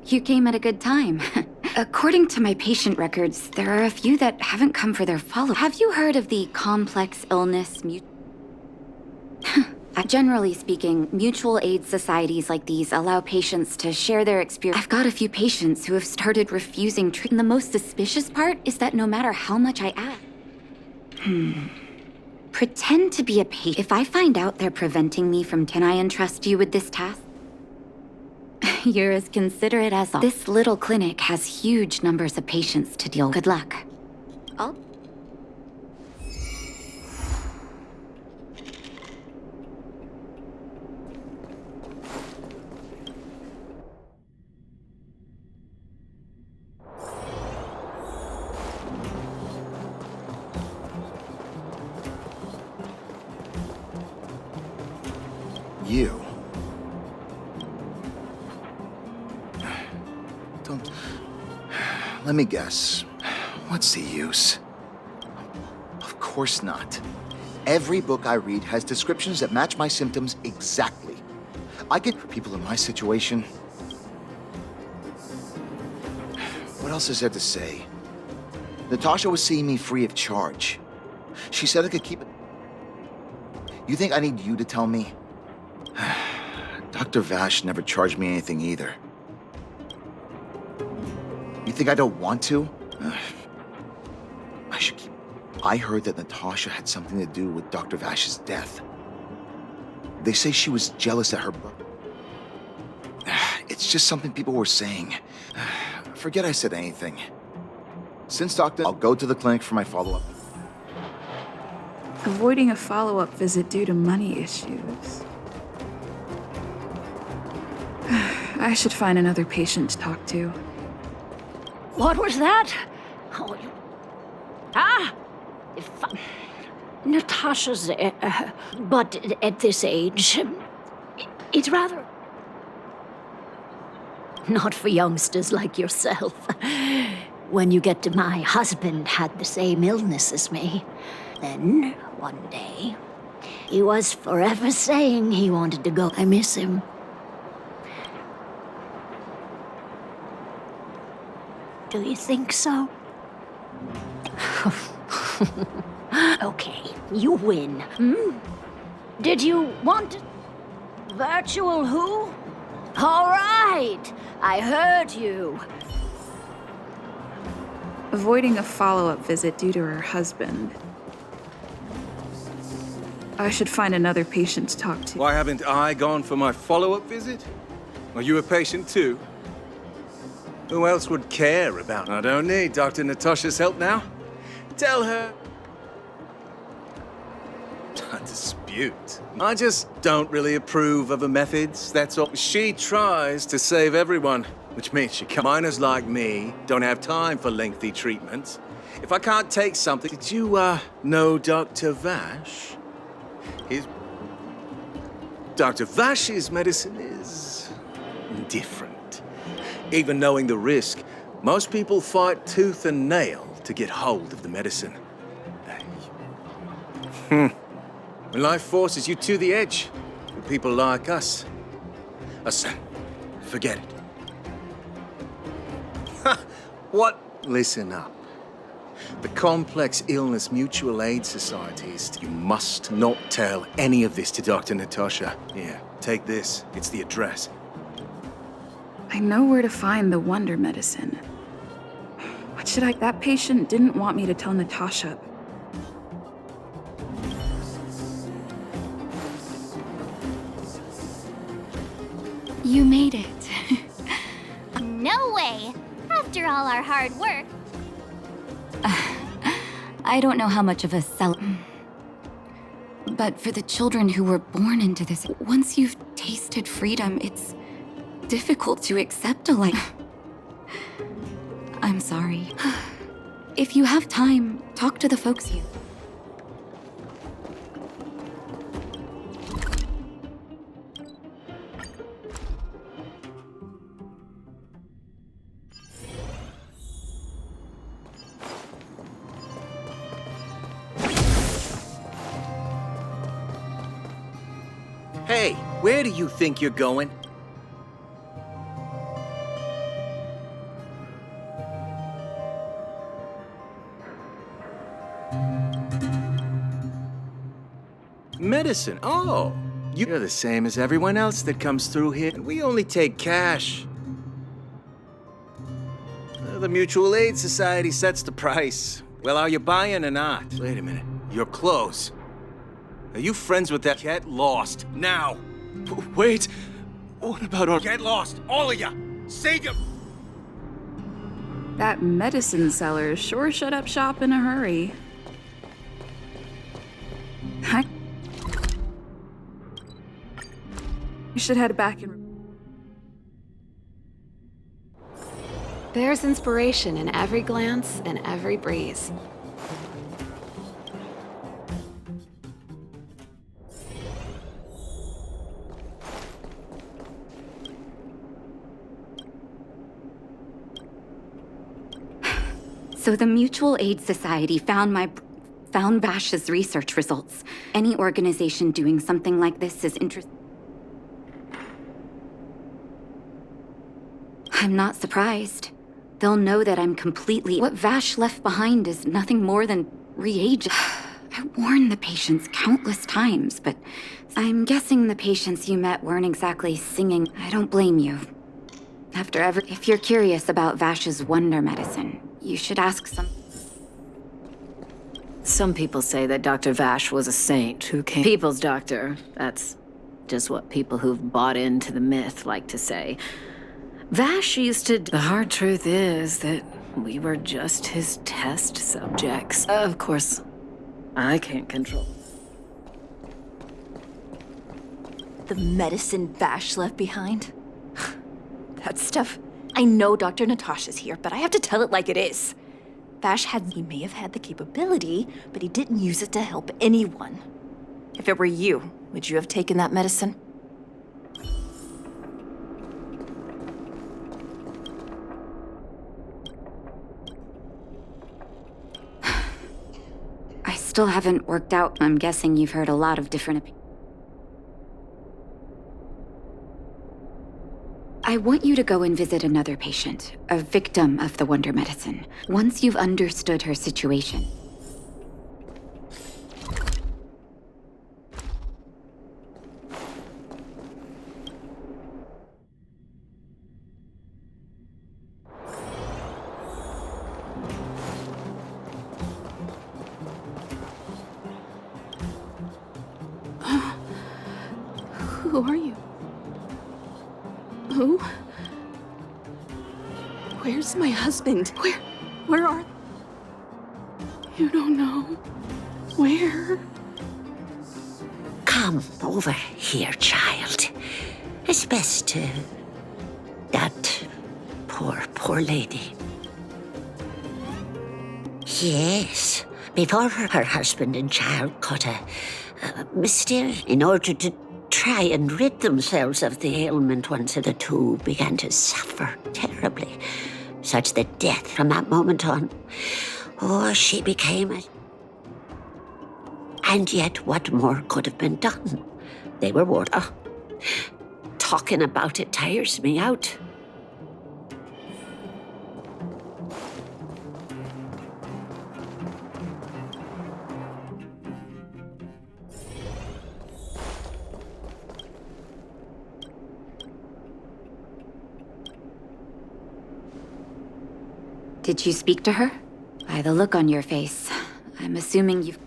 You came at a good time. According to my patient records, there are a few that haven't come for their follow-up. Have you heard of the complex illness Generally speaking, mutual aid societies like these allow patients to share their experience. I've got a few patients who have started refusing treatment. The most suspicious part is that no matter how much I ask, pretend to be a patient. If I find out they're preventing me from, can I entrust you with this task? You're as considerate as all. This little clinic has huge numbers of patients to deal with. Good luck. I'll... You. Don't... Let me guess. What's the use? Of course not. Every book I read has descriptions that match my symptoms exactly. I get for people in my situation. What else is there to say? Natasha was seeing me free of charge. She said I could keep it. You think I need you to tell me? Dr. Vash never charged me anything either. You think I don't want to? I should keep... I heard that Natasha had something to do with Dr. Vash's death. They say she was jealous at her brother. It's just something people were saying. Forget I said anything. Since I'll go to the clinic for my follow-up. Avoiding a follow-up visit due to money issues. I should find another patient to talk to. What was that? Oh, you... Ah! Natasha's... but at this age, it's rather... Not for youngsters like yourself. When you get to my husband had the same illness as me. Then, one day, he was forever saying he wanted to go. I miss him. Do you think so? Okay, you win. Did you want virtual who? All right, I heard you. Avoiding a follow-up visit due to her husband. I should find another patient to talk to. Why haven't I gone for my follow-up visit? Are you a patient too? Who else would care about? I don't need Dr. Natasha's help now. Tell her. A dispute. I just don't really approve of her methods, that's all. She tries to save everyone, which means she can't. Minors like me don't have time for lengthy treatments. If I can't take something... Did you, know Dr. Vash? Dr. Vash's medicine is... different. Even knowing the risk, most people fight tooth and nail to get hold of the medicine. When life forces you to the edge, with people like us, forget it. What? Listen up. The Complex Illness Mutual Aid Societies. You must not tell any of this to Dr. Natasha. Here, take this. It's the address. I know where to find the wonder medicine. What should I... That patient didn't want me to tell Natasha. You made it. No way! After all our hard work. I don't know how much of a but for the children who were born into this, once you've tasted freedom, it's difficult to accept a life. I'm sorry. If you have time, talk to the folks you... Hey, where do you think you're going? Medicine? Oh, you're the same as everyone else that comes through here, and we only take cash. The Mutual Aid Society sets the price. Well, are you buying or not? Wait a minute. Your clothes. Are you friends with that? Get lost. Now. Wait. What about our... Get lost. All of you. Save your... That medicine seller sure shut up shop in a hurry. You should head back and... There's inspiration in every glance and every breeze. So the Mutual Aid Society found Vash's research results. Any organization doing something like this is interesting. I'm not surprised. They'll know that I'm completely... What Vash left behind is nothing more than reagent. I warned the patients countless times, but I'm guessing the patients you met weren't exactly singing. I don't blame you. If you're curious about Vash's wonder medicine, you should ask some... Some people say that Dr. Vash was a saint who came... People's doctor. That's just what people who've bought into the myth like to say. Vash used to... The hard truth is that we were just his test subjects. Of course, I can't control. The medicine Vash left behind? That stuff... I know Dr. Natasha's here, but I have to tell it like it is. He may have had the capability, but he didn't use it to help anyone. If it were you, would you have taken that medicine? I still haven't worked out. I'm guessing you've heard a lot of different opinions. I want you to go and visit another patient, a victim of the wonder medicine, once you've understood her situation. Who are you? Who? Where's my husband? Where are... You don't know. Where? Come over here, child. It's best to... that poor lady. Yes, before her husband and child caught a mistake in order to try and rid themselves of the ailment. Once the two began to suffer terribly, such that death from that moment on, she became a... And yet, what more could have been done? They were warned. Talking about it tires me out. Did you speak to her? By the look on your face, I'm assuming you've...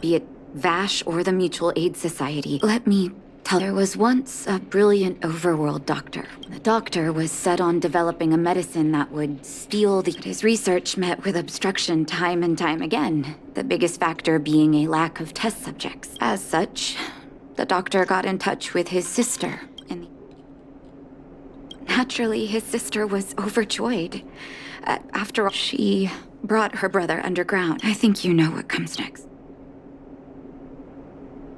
Be it Vash or the Mutual Aid Society, let me tell you, there was once a brilliant overworld doctor. The doctor was set on developing a medicine that would steal his research met with obstruction time and time again, the biggest factor being a lack of test subjects. As such, the doctor got in touch with his sister. Naturally, his sister was overjoyed. After all, she brought her brother underground. I think you know what comes next.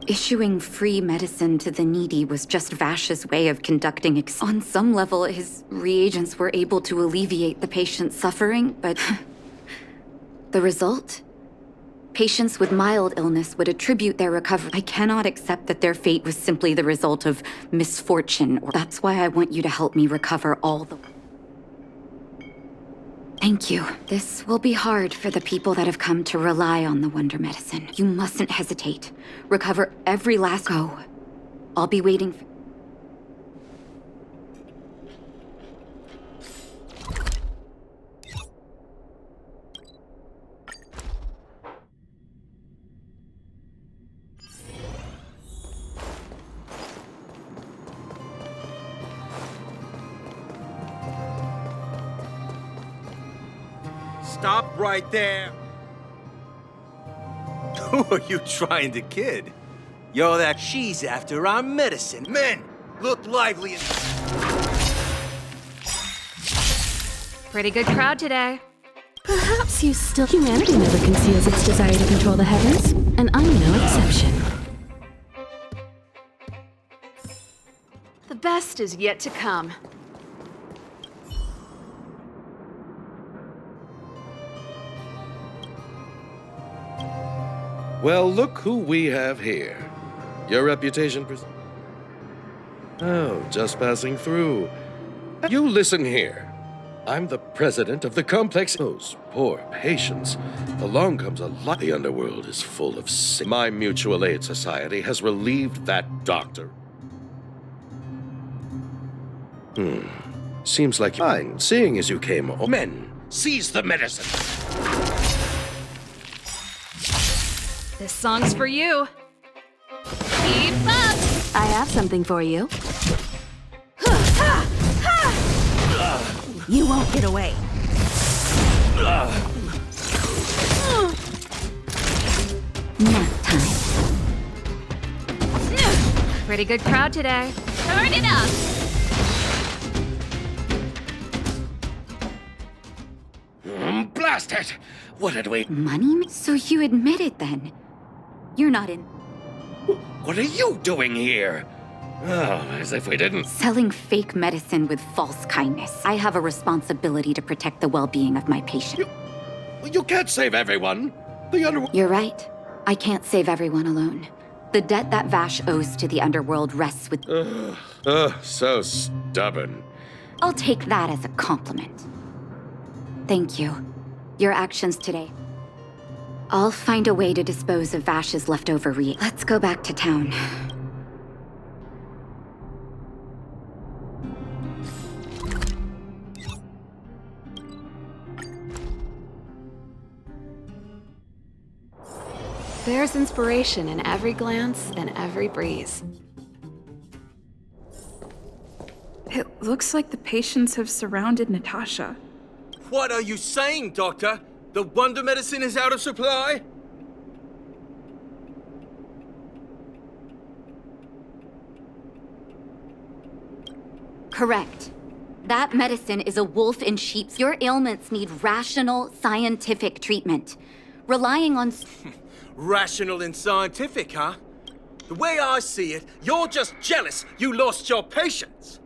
Issuing free medicine to the needy was just Vash's way of conducting on some level, his reagents were able to alleviate the patient's suffering, but the result? Patients with mild illness would attribute their recovery. I cannot accept that their fate was simply the result of misfortune. That's why I want you to help me recover all the... Thank you. This will be hard for the people that have come to rely on the wonder medicine. You mustn't hesitate. Recover every last go. I'll be waiting for... Stop right there! Who are you trying to kid? You're that she's after our medicine. Men, look lively and... Pretty good crowd today. Perhaps you still... Humanity never conceals its desire to control the heavens, and I'm no exception. The best is yet to come. Well, look who we have here. Your reputation Oh, just passing through. You listen here. I'm the president of the complex. Those poor patients. Along comes a lot. The underworld is full of sin. My mutual aid society has relieved that doctor. Seems like you're fine, seeing as you came. Men, seize the medicine. This song's for you. Keep up! I have something for you. You won't get away. Nap time. Pretty good crowd today. Turn it up! Blast it! What did we... Money? So you admit it then? You're not in... What are you doing here? Oh, as if we didn't... Selling fake medicine with false kindness. I have a responsibility to protect the well-being of my patient. You can't save everyone. The underworld... You're right. I can't save everyone alone. The debt that Vash owes to the underworld rests with... so stubborn. I'll take that as a compliment. Thank you. Your actions today. I'll find a way to dispose of Vash's leftover Let's go back to town. There's inspiration in every glance and every breeze. It looks like the patients have surrounded Natasha. What are you saying, Doctor? The wonder medicine is out of supply? Correct. That medicine is a wolf in sheep's. Your ailments need rational, scientific treatment. Relying on... Rational and scientific, huh? The way I see it, you're just jealous you lost your patients.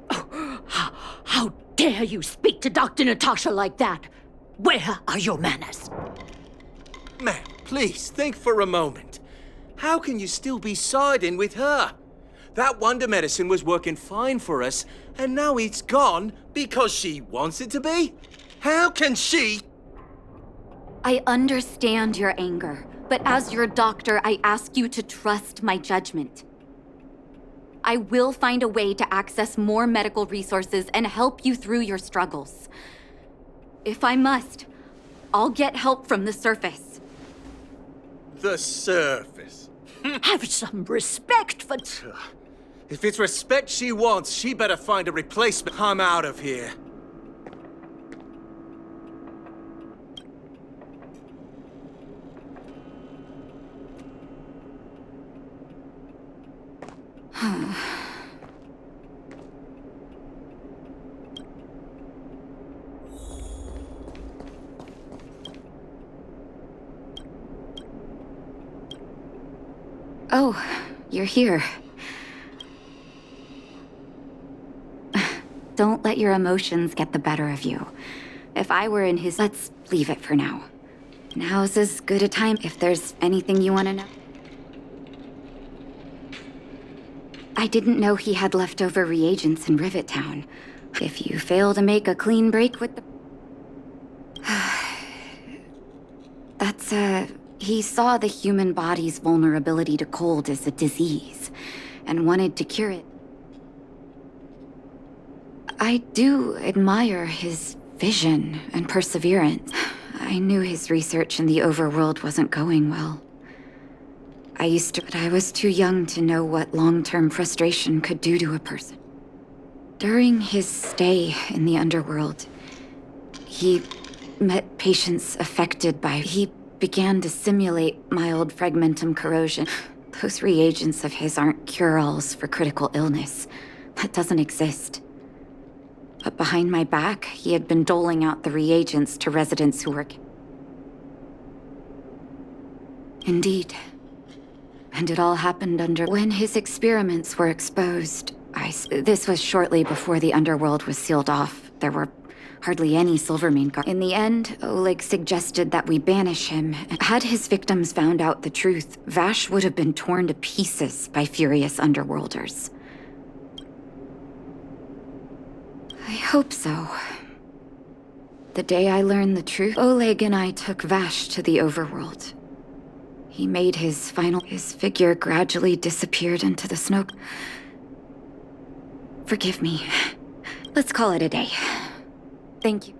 How dare you speak to Dr. Natasha like that? Where are your manners? Ma'am, please think for a moment. How can you still be siding with her? That wonder medicine was working fine for us, and now it's gone because she wants it to be? How can she... I understand your anger, but as your doctor, I ask you to trust my judgment. I will find a way to access more medical resources and help you through your struggles. If I must, I'll get help from the surface. The surface. Have some respect for... If it's respect she wants, she better find a replacement. I'm out of here. Oh, you're here. Don't let your emotions get the better of you. If I were in his... Let's leave it for now. Now's as good a time if there's anything you want to know. I didn't know he had leftover reagents in Rivet Town. If you fail to make a clean break with the... He saw the human body's vulnerability to cold as a disease and wanted to cure it. I do admire his vision and perseverance. I knew his research in the overworld wasn't going well. But I was too young to know what long-term frustration could do to a person. During his stay in the underworld, he met patients affected by... He began to simulate mild fragmentum corrosion. Those reagents of his aren't cure-alls for critical illness. That doesn't exist. But behind my back, he had been doling out the reagents to residents who were... Indeed. And it all happened under... When his experiments were exposed, this was shortly before the underworld was sealed off. There were hardly any Silvermane guards. In the end, Oleg suggested that we banish him. Had his victims found out the truth, Vash would have been torn to pieces by furious underworlders. I hope so. The day I learned the truth, Oleg and I took Vash to the overworld. He made his figure gradually disappeared into the snow. Forgive me. Let's call it a day. Thank you.